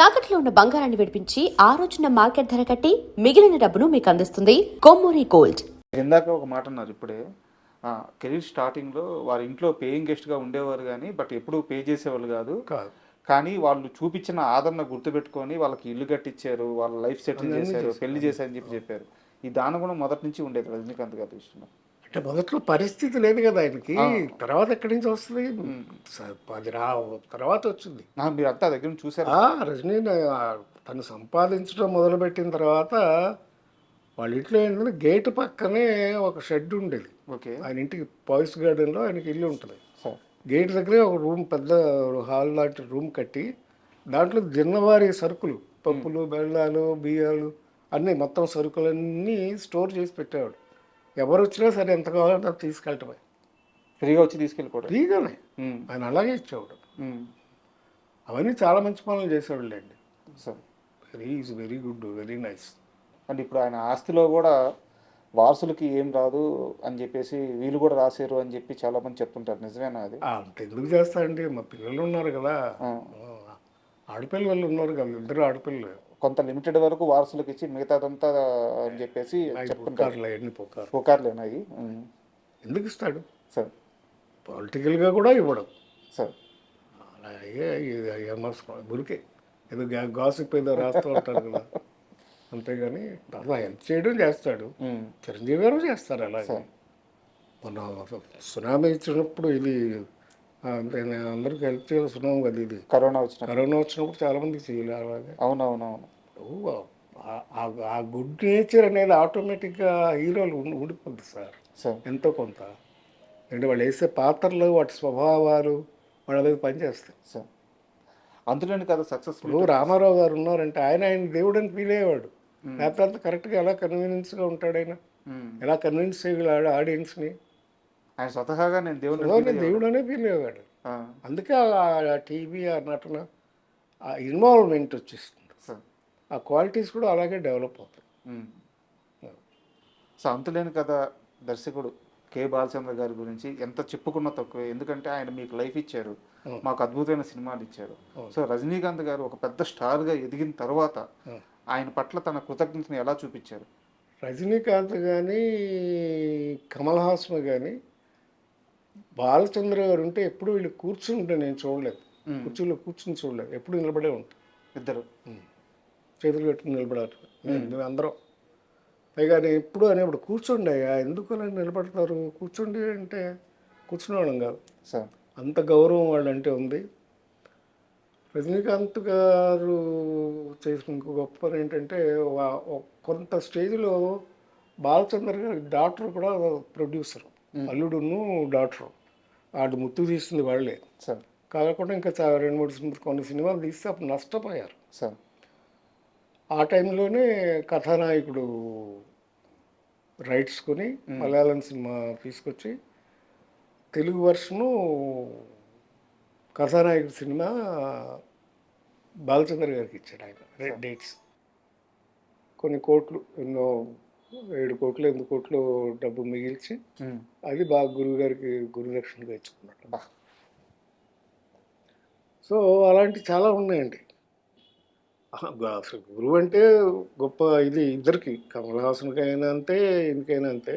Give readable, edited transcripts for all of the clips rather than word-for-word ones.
తాకట్లో ఉన్న బంగారాన్ని విడిపించి ఆ రోజున మార్కెట్ ధర కట్టి మిగిలిన డబ్బును మీకు అందిస్తుంది కొమ్మూరి గోల్డ్. ఇందాక ఒక మాట అన్నారు ఇప్పుడే, కెరీర్ స్టార్టింగ్లో వారి ఇంట్లో పేయింగ్ గెస్ట్గా ఉండేవారు కానీ బట్ ఎప్పుడు పే చేసేవాళ్ళు కాదు. కానీ వాళ్ళు చూపించిన ఆదరణ గుర్తుపెట్టుకొని వాళ్ళకి ఇల్లు కట్టించారు, వాళ్ళ లైఫ్ సెటిల్ చేశారు, పెళ్లి చేశారని చెప్పారు. ఈ దానం కూడా మొదటి నుంచి ఉండేది రజనీకాంత్ గారి విషయంలో. అంటే మొదట్లో పరిస్థితి లేదు కదా ఆయనకి, తర్వాత ఎక్కడి నుంచి వస్తుంది? తర్వాత వచ్చింది. మీరు అంతా దగ్గర నుంచి చూసారు. రజనీ తను సంపాదించడం మొదలుపెట్టిన తర్వాత వాళ్ళ ఇంట్లో ఏంటంటే గేటు పక్కనే ఒక షెడ్ ఉండేది. ఓకే. ఆయన ఇంటికి పాయిస్ గార్డెన్లో ఆయనకి ఇల్లు ఉంటుంది. గేట్ దగ్గరే ఒక రూమ్, పెద్ద హాల్ లాంటి రూమ్ కట్టి దాంట్లో దిన్నవారి సరుకులు, పప్పులు, బెల్లాలు, బియ్యాలు అన్నీ, మొత్తం సరుకులన్నీ స్టోర్ చేసి పెట్టేవాడు. ఎవరు వచ్చినా సరే ఎంత కావాలంటే అది తీసుకెళ్ళటమే, ఫ్రీగా వచ్చి తీసుకెళ్ళిపోవడం. ఫ్రీగానే ఆయన అలాగే ఇచ్చేవాడు. అవన్నీ చాలా మంచి పనులు చేసేవాళ్ళు అండి. Is very good, very nice. అంటే ఇప్పుడు ఆయన ఆస్తిలో కూడా వారసులకి ఏం రాదు అని చెప్పేసి వీళ్ళు కూడా రాశారు అని చెప్పి చాలా మంది చెప్తుంటారు. నిజమేనా అది? అంత ఎందుకు చేస్తారండి, మా పిల్లలు ఉన్నారు కదా, ఆడపిల్లలు ఉన్నారు కదా, ఇద్దరు ఆడపిల్లలు. కొంత లిమిటెడ్ వరకు వారసులకు ఇచ్చి మిగతాదంతా అని చెప్పేసి చెప్తుంటారు. ఎన్ని పుకార్లేనాయి? ఎందుకు ఇస్తాడు సార్? పొలిటికల్గా కూడా ఇవ్వడం సార్. అలాగే గురికే ఏదో గాసిప్ ఏదో రాస్తూ ఉంటారు కదా, అంతేగాని అలా హెల్ప్ చేయడం చేస్తాడు. చిరంజీవి గారు చేస్తారు అలాగే. మన సునామీ ఇచ్చినప్పుడు ఇది అందరికి హెల్ప్ చేయాలి. సునామీ కదా ఇది, కరోనా వచ్చినప్పుడు చాలా మందికి చేయాలి అలాగే. అవునవునవును. ఆ గుడ్ నేచర్ అనేది ఆటోమేటిక్గా హీరోలు ఊడిపోద్ది సార్ ఎంతో కొంత. అంటే వాళ్ళు వేసే పాత్రలు, వాటి స్వభావాలు వాళ్ళ దగ్గర పనిచేస్తాయి సార్. అందులోని కదా సక్సెస్ఫుల్. రామారావు గారు ఉన్నారంటే ఆయన దేవుడు అని ఫీల్ అయ్యేవాడు. లేకపోతే అంత కరెక్ట్గా ఎలా కన్వీనియన్స్గా ఉంటాడు ఆయన, ఎలా కన్విన్స్ చేయగలడు ఆడియన్స్ని. ఆయన స్వతహాగా నేను దేవుడు అనే ఫీల్ అయ్యేవాడు. అందుకే ఆ టీవీ, ఆ నటన, ఆ ఇన్వాల్వ్మెంట్ వచ్చేస్తుంది. ఆ క్వాలిటీస్ కూడా అలాగే డెవలప్ అవుతాయి. సో అంతులేని కథ దర్శకుడు కె బాలచంద్ర గారి గురించి ఎంత చెప్పుకున్నా తక్కువే. ఎందుకంటే ఆయన మీకు లైఫ్ ఇచ్చారు, మాకు అద్భుతమైన సినిమాలు ఇచ్చారు. సో రజనీకాంత్ గారు ఒక పెద్ద స్టార్గా ఎదిగిన తర్వాత ఆయన పట్ల తన కృతజ్ఞతను ఎలా చూపించారు? రజనీకాంత్ కానీ, కమల్ హాసన్ కానీ, బాలచంద్ర గారు ఉంటే ఎప్పుడు వీళ్ళు కూర్చుంటే నేను చూడలేదు. కుర్చీలో కూర్చుని చూడలేదు, ఎప్పుడు నిలబడే ఉంటారు ఇద్దరు, చేతులు కట్టుకుని నిలబడారు. మేము అందరం పైగా నేను ఎప్పుడు అనేప్పుడు కూర్చోండి అయ్యా, ఎందుకు అలా నిలబడతారు, కూర్చోండి అంటే కూర్చునేవాళ్ళం కాదు. అంత గౌరవం వాళ్ళంటే ఉంది. రజనీకాంత్ గారు చేసిన ఇంకో గొప్ప పని ఏంటంటే, కొంత స్టేజ్లో బాలచంద్ర గారి డాక్టర్ కూడా ప్రొడ్యూసర్, అల్లుడును డాక్టరు, వాడు ముత్తు తీస్తుంది వాళ్ళే. కాకుండా ఇంకా 2-3 కొన్ని సినిమాలు తీస్తే అప్పుడు నష్టపోయారు. ఆ టైంలోనే కథానాయకుడు రైట్స్ కొని మలయాళం సినిమా తీసుకొచ్చి తెలుగు వర్షను కథానాయకుడు సినిమా బాలచంద్ర గారికి ఇచ్చాడు ఆయన. డేట్స్ కొన్ని కోట్లు, ఎన్నో 7 కోట్లు 8 కోట్లు డబ్బు మిగిల్చి అది బాగా గురువు గారికి గురుదక్షిణగా ఇచ్చుకున్నట్టు. సో అలాంటి చాలా ఉన్నాయండి. అసలు గురువు అంటే గొప్ప ఇది ఇద్దరికి, కమల్ హాసన్కైనా అంతే, ఇంకైనా అంతే.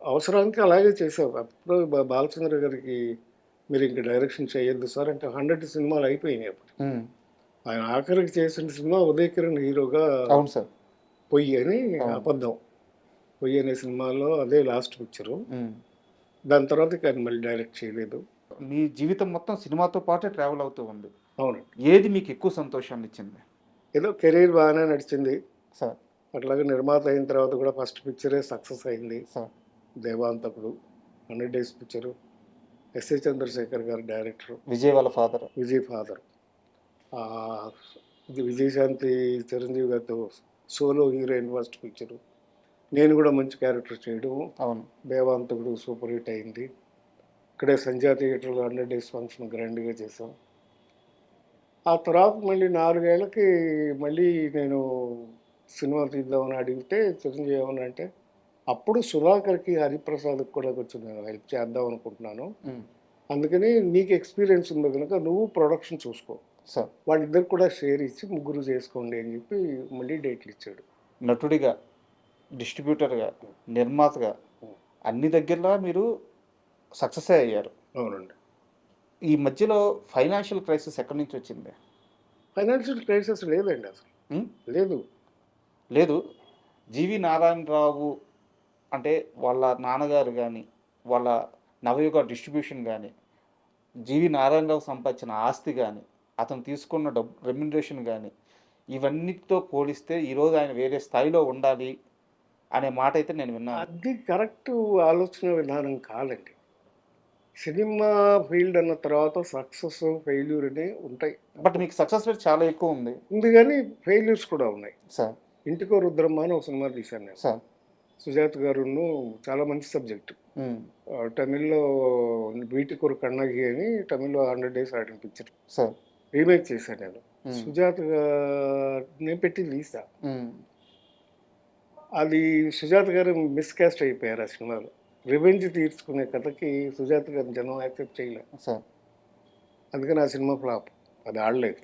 అవసరానికి అలాగే చేసావు. అప్పుడు బాలచంద్ర గారికి మీరు ఇంక డైరెక్షన్ చేయొద్దు సార్ అంటే 100 సినిమాలు అయిపోయినాయి అప్పుడు. ఆయన ఆఖరికి చేసిన సినిమా ఉదయ్ కిరణ్ హీరోగా పొయ్యి అని, అబద్ధం పొయ్యి అనే సినిమాలో అదే లాస్ట్ పిక్చరు. దాని తర్వాత ఇక ఆయన మళ్ళీ డైరెక్ట్ చేయలేదు. మీ జీవితం మొత్తం సినిమాతో పాటే ట్రావెల్ అవుతూ ఉంది. అవును. ఏది మీకు ఎక్కువ సంతోషాన్ని ఇచ్చింది? ఏదో కెరీర్ బాగానే నడిచింది సార్. అట్లాగే నిర్మాత అయిన తర్వాత కూడా ఫస్ట్ పిక్చరే సక్సెస్ అయింది sir. Devanthakudu 100 days picture, S A Chandrasekhar garu director, Vijay వాళ్ళ ఫాదర్, విజయ్ ఫాదర్. ఇది విజయశాంతి చిరంజీవి గారితో సోలో హీరోయిన్ ఫస్ట్ పిక్చరు. నేను కూడా మంచి క్యారెక్టర్ చేయడం. అవును. దేవాంతకుడు సూపర్ హిట్ అయింది. ఇక్కడే సంధ్యా థియేటర్లో 100 డేస్ ఫంక్షన్ గ్రాండ్గా చేసాం. ఆ తర్వాత మళ్ళీ 4 ఏళ్ళకి మళ్ళీ నేను సినిమా తీద్దామని అడిగితే చిరంజీవి ఏమన్నా అంటే, అప్పుడు సుధాకర్కి, హరిప్రసాద్కి కూడా కొంచెం నేను హెల్ప్ చేద్దాం అనుకుంటున్నాను, అందుకని నీకు ఎక్స్పీరియన్స్ ఉంది కనుక నువ్వు ప్రొడక్షన్ చూసుకో, సార్ వాళ్ళిద్దరు కూడా షేర్ ఇచ్చి ముగ్గురు చేసుకోండి అని చెప్పి మళ్ళీ డేట్లు ఇచ్చాడు. నటుడిగా, డిస్ట్రిబ్యూటర్గా, నిర్మాతగా అన్ని దగ్గరలో మీరు సక్సెస్ అయ్యారు. అవునండి. ఈ మధ్యలో ఫైనాన్షియల్ క్రైసిస్ ఎక్కడి నుంచి వచ్చింది? ఫైనాన్షియల్ క్రైసిస్ లేదండి అసలు. ఉం? లేదు. లేదు. జీవి నారాయణరావు అంటే వాళ్ళ నాన్నగారు కానీ, వాళ్ళ నవయుగ డిస్ట్రిబ్యూషన్ కానీ, జీవి నారాయణరావు సంపాదించిన ఆస్తి కానీ, అతను తీసుకున్న రెమ్యునరేషన్ కానీ, ఇవన్నిటితో పోలిస్తే ఈరోజు ఆయన వేరే స్థాయిలో ఉండాలి అనే మాట అయితే నేను విన్నాను. అది కరెక్ట్ ఆలోచన విధానం కాదండి. సినిమా ఫీల్డ్ అన్న తర్వాత సక్సెస్, ఫెయిల్యూర్ అని ఉంటాయి. బట్ మీకు సక్సెస్ రేట్ చాలా ఎక్కువ ఉంది. ఉంది కానీ ఫెయిల్యూర్స్ కూడా ఉన్నాయి. సార్ ఇంటికో రుద్రమ్మ అని ఒక సినిమా తీశాను నేను. సార్ సుజాత గారును, చాలా మంచి సబ్జెక్ట్. తమిళ్లో వీటికొరు కన్నగి అని తమిళ్లో 100 days ఆడిన పిక్చర్ సార్ రీమేక్ చేశాను నేను. సుజాత నేను పెట్టి తీసా. అది సుజాత గారు మిస్కాస్ట్ అయిపోయారు ఆ సినిమాలో. రివెంజ్ తీర్చుకునే కథకి సుజాత గారిని జనం యాక్సెప్ట్ చేయలేదు. సార్ అందుకని ఆ సినిమా ఫ్లాప్, అది ఆడలేదు.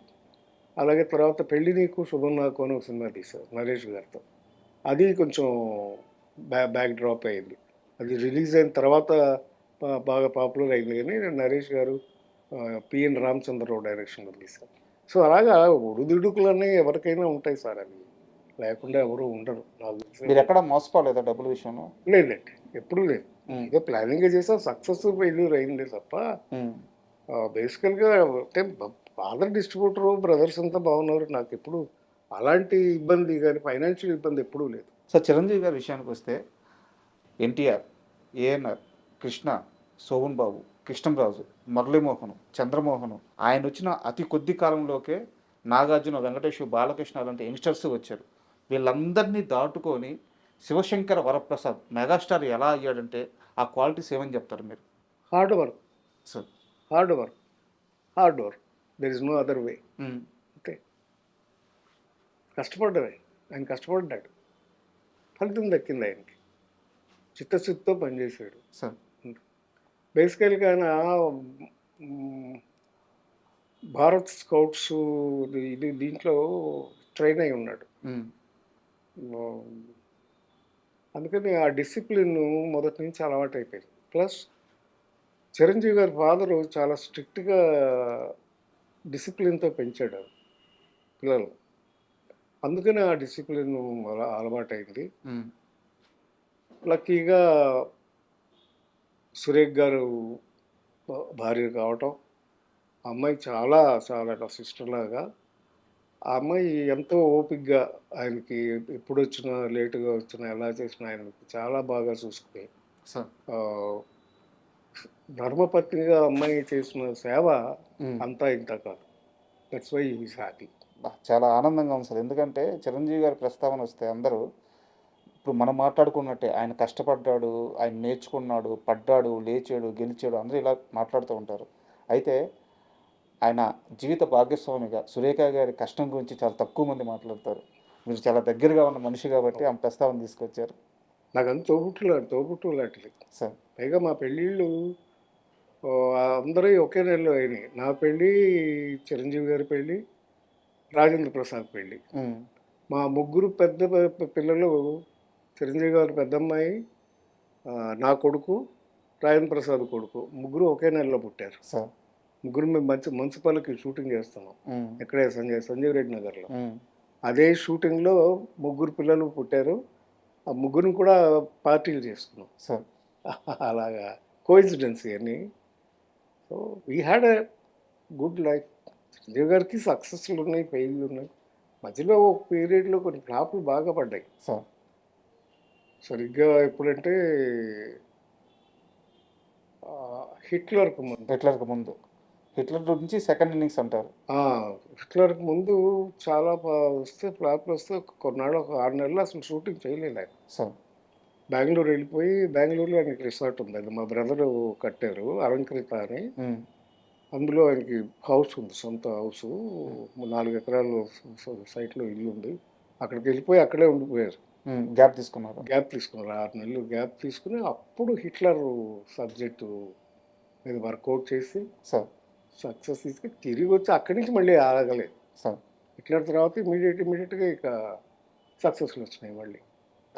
అలాగే తర్వాత పెళ్లి నీకు శుభం నాకు అని ఒక సినిమా తీశారు నరేష్ గారితో. అది కొంచెం బ్యాక్ డ్రాప్ అయింది. అది రిలీజ్ అయిన తర్వాత బాగా పాపులర్ అయింది. కానీ నరేష్ గారు పిఎన్ రామచంద్రరావు డైరెక్షన్లో తీశారు. సో అలాగా ఒడిదుడుకులన్నీ ఎవరికైనా ఉంటాయి సార్. అవి లేకుండా ఎవరు ఉండరు. నాకు తెలిసి మీరు ఎక్కడ మోసపోలేదా డబ్బుల విషయంలో? లేదండి, ఎప్పుడు లేదు. ఏదో ప్లానింగ్ చేసా, సక్సెస్ ఫెయిల్యూర్ అయింది తప్ప బేసికల్గా అంటే ఫాదర్ డిస్ట్రిబ్యూటరు, బ్రదర్స్ అంతా బాగున్నారు. నాకు ఎప్పుడు అలాంటి ఇబ్బంది కానీ ఫైనాన్షియల్ ఇబ్బంది ఎప్పుడూ లేదు. సార్ చిరంజీవి గారి విషయానికి వస్తే ఎన్టీఆర్, ఏఎన్ఆర్, కృష్ణ, సోహన్ బాబు, కృష్ణంరాజు, మురళీమోహన్, చంద్రమోహన్, ఆయన వచ్చిన అతి కొద్ది కాలంలోకే నాగార్జున, వెంకటేష్, బాలకృష్ణ లాంటి యంగ్స్టర్స్ వచ్చారు. వీళ్ళందరినీ దాటుకొని శివశంకర వరప్రసాద్ మెగాస్టార్ ఎలా అయ్యాడంటే ఆ క్వాలిటీస్ ఏమని చెప్తారు మీరు? Hard work sir hard work hard work, there is no other way. అంతే, కష్టపడ్డవే. ఆయన కష్టపడ్డాడు, ఫలితం దక్కింది ఆయనకి. చిత్తశుద్ధితో పనిచేశాడు సార్. బేసికల్గా ఆయన భారత్ స్కౌట్స్ ఇది దీంట్లో ట్రైన్ అయి ఉన్నాడు. అందుకని ఆ డిసిప్లిన్ మొదటి నుంచి అలవాటు అయిపోయింది. ప్లస్ చిరంజీవి గారి ఫాదరు చాలా స్ట్రిక్ట్గా డిసిప్లిన్తో పెంచాడు పిల్లలు. అందుకని ఆ డిసిప్లిన్ అలవాటైంది. లక్కీగా సురేఖ్ గారు భార్య కావటం, ఆ అమ్మాయి చాలా చాలా సిస్టర్ లాగా. ఆ అమ్మాయి ఎంతో ఓపికగా ఆయనకి ఎప్పుడు వచ్చినా లేటుగా వచ్చినా ఎలా చేసినా ఆయనకి చాలా బాగా చూసుకుని ధర్మపత్నిగా అమ్మాయి చేసిన సేవ అంతా ఇంత కాదు. That's why is happy. చాలా ఆనందంగా ఉంది సార్. ఎందుకంటే చిరంజీవి గారి ప్రస్తావన వస్తే అందరూ ఇప్పుడు మనం మాట్లాడుకున్నట్టే ఆయన కష్టపడ్డాడు, ఆయన నేర్చుకున్నాడు, పడ్డాడు, లేచాడు, గెలిచాడు, అందరూ ఇలా మాట్లాడుతూ ఉంటారు. అయితే ఆయన జీవిత భాగస్వామిగా సురేఖ గారి కష్టం గురించి చాలా తక్కువ మంది మాట్లాడతారు. మీరు చాలా దగ్గరగా ఉన్న మనిషి కాబట్టి ఆమె ప్రస్తావన తీసుకొచ్చారు. నాకు అంత తోబుట్టు లాంటిది సార్. పైగా మా పెళ్ళిళ్ళు అందరూ ఒకే నెలలో అయినాయి. నా పెళ్ళి, చిరంజీవి గారి పెళ్ళి, రాజేంద్ర ప్రసాద్ పెళ్ళి. మా ముగ్గురు పెద్ద పిల్లలు, చిరంజీవి గారి పెద్దమ్మాయి, నా కొడుకు, రాజేంద్ర ప్రసాద్ కొడుకు, ముగ్గురు ఒకే నెలలో పుట్టారు. సార్. ముగ్గురు మేము మున్సిపాలిటీ షూటింగ్ చేస్తున్నాం ఇక్కడే సంజీవ్ రెడ్డి నగర్లో. అదే షూటింగ్లో ముగ్గురు పిల్లలు పుట్టారు. ఆ ముగ్గురిని కూడా పార్టీలు చేసుకున్నాం. సార్. అలాగా కోఇన్సిడెన్స్ ఇవన్నీ. So we had a good life. Chiranjeevi గారికి సక్సెస్లు ఉన్నాయి, ఫెయిల్యూర్ ఉన్నాయి. మధ్యలో ఒక పీరియడ్లో కొన్ని ఫ్లాపులు బాగా పడ్డాయి. సార్. సరిగ్గా ఎప్పుడంటే హిట్లర్కి ముందు. హిట్లర్ నుంచి సెకండ్ ఇన్నింగ్స్ అంటారు. హిట్లర్కి ముందు చాలా వస్తే ఫ్లాప్లు వస్తే కొన్నాళ్ళు, ఒక 6 నెలలు అసలు షూటింగ్ చేయలేదు ఆయన. సార్. బెంగళూరు వెళ్ళిపోయి, బెంగళూరులో ఆయనకి రిసార్ట్ ఉంది, అది మా బ్రదరు కట్టారు, అలంకృత అని. అందులో ఆయనకి హౌస్ ఉంది, సొంత హౌస్, 4 ఎకరాలు సైట్లో ఇల్లు ఉంది. అక్కడికి వెళ్ళిపోయి అక్కడే ఉండిపోయారు. గ్యాప్ తీసుకున్నారు. 6 నెలలు గ్యాప్ తీసుకుని అప్పుడు హిట్లర్ సబ్జెక్టు మీద వర్కౌట్ చేసి సార్ సక్సెస్ తీసుకుని తిరిగి వచ్చి అక్కడి నుంచి మళ్ళీ ఆగలేదు. సార్ ఇట్లా తర్వాత ఇమీడియట్గా ఇక సక్సెస్లు వచ్చినాయి మళ్ళీ.